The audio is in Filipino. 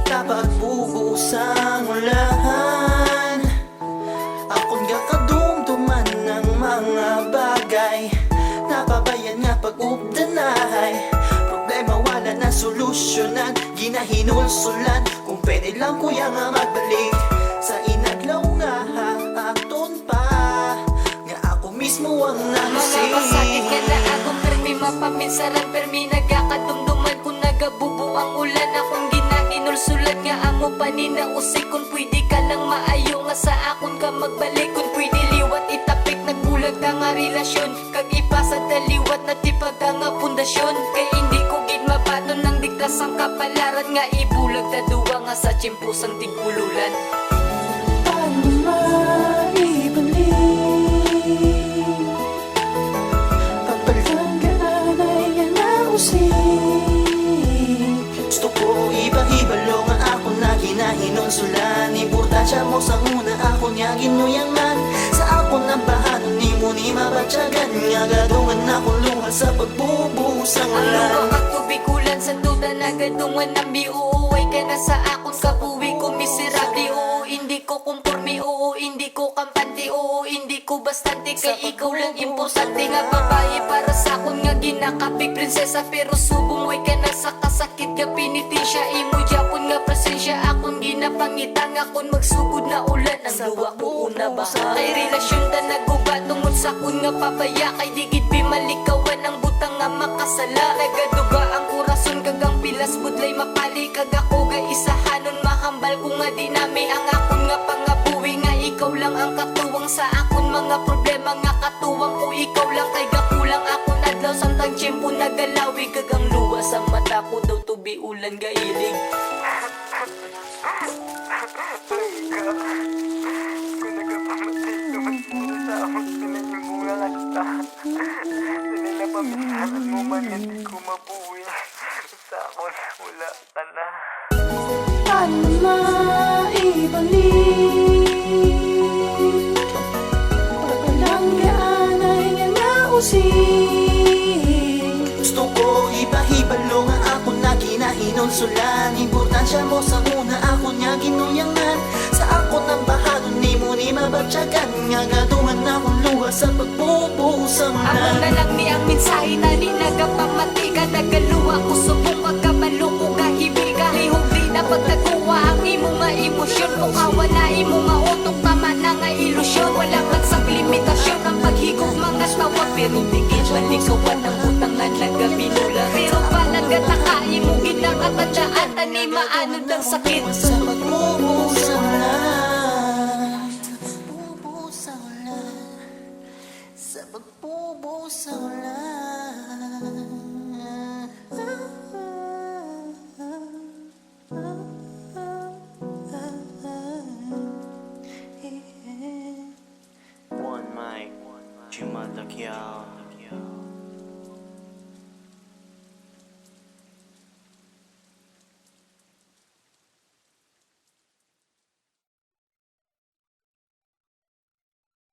Kapag bubuos ang ulahan, ako'y kakadumduman ng mga bagay. Napabayan nga pag-updanahay, problema wala na solusyonan, ginahinulsulan. Kung pwede lang kuya nga magbalik sa inadlaw nga haaton pa, nga ako mismo ang nalusing. Mga pasakit ka na akong permi, mapaminsaran permi, nagkakadumduman kung nagabubo ang ulan. Akong ginahino'l-sulat nga amo paninausay, kung pwede ka lang maayo nga sa akon ka magbalik. Kung pwede liwat itapik, nagbulag ka nga relasyon, kag ipasa daliwat na tipag ka nga pundasyon. Kay hindi ko gid mabaton ng digtas ang kapalaran, nga ibulag na duwa nga sa tiyempusang tigpululan. Paano maibalik pagpalanggaan ay nga nausik? Gusto ko iba-ibalo nga ako na ginahinunsulan. Importansya mo sa una ako niya ginuyangan, sa ako ng bahanon ni mo ni mabatyagan. Nga gadungan akong luha sa pagbubuhos ang Ang ulan. luwa kag tubig-ulan sa duda na gadungan ng biuuway ka na sa akon kapuwi ko miserable. Oo, hindi ko kumporme, oo, hindi ko kampante, oo, hindi ko bastante. Kay ikaw lang importante nga babae para sa akon, nga ginakapig prinsesa. Pero subong way ka na sa kasakit nga pinitensya, imo yapon nga presensya. Akon ginapangita nga kon magsugod na ulan, ang luwa ko una ba kay relasyon ta naguba tungod sa kun nga papaya. Kay digid pimalikawan ang butang nga makasala, nagaduga ang kurason kag ang pilas budlay mapali. Kag ako ga isahanon mahambal kung nga dinami ang akon nga pangabuhi, nga ikaw lang ang katuwang sa akon mga problema. Nga katuwang ko ikaw lang, kay gakulang akon adlaw samtang tiyempo nagalawi. Kag ang luwa sa mata ko daw tubi ulan gailig. Kung nagpapamatay naman mo sa akong pinahimula kita, sanay na pamisahan mo man hindi ko mabuwi. Sa akon wala ka na. Paano maibalik pagpalanggaan ay nga nausik? Gusto ko iba-ibalo nga ako na ginahinunsulan. Importansya mo sa una ako niya ginuyangan, sa ako ng bahanon ni mo ni mabatyagan. Nga gadungan akong luha sa pagbubuhos ang Ako ulan. na lang ni ang mensahe na di nagapamati ka, nagaluwa ko subong pagkabalo ko kahibig ka. Lihog di na pagtaguwa ang imo nga emosyon, o kawala imo nga utok tama na nga ilusyon. Wala man sa limitasyon ang paghigog mga tawa, pero tigil balikawan ang utang nga nagabinula. Pero palang gataka imo ginakatadyaan, tani maanod ang sakit.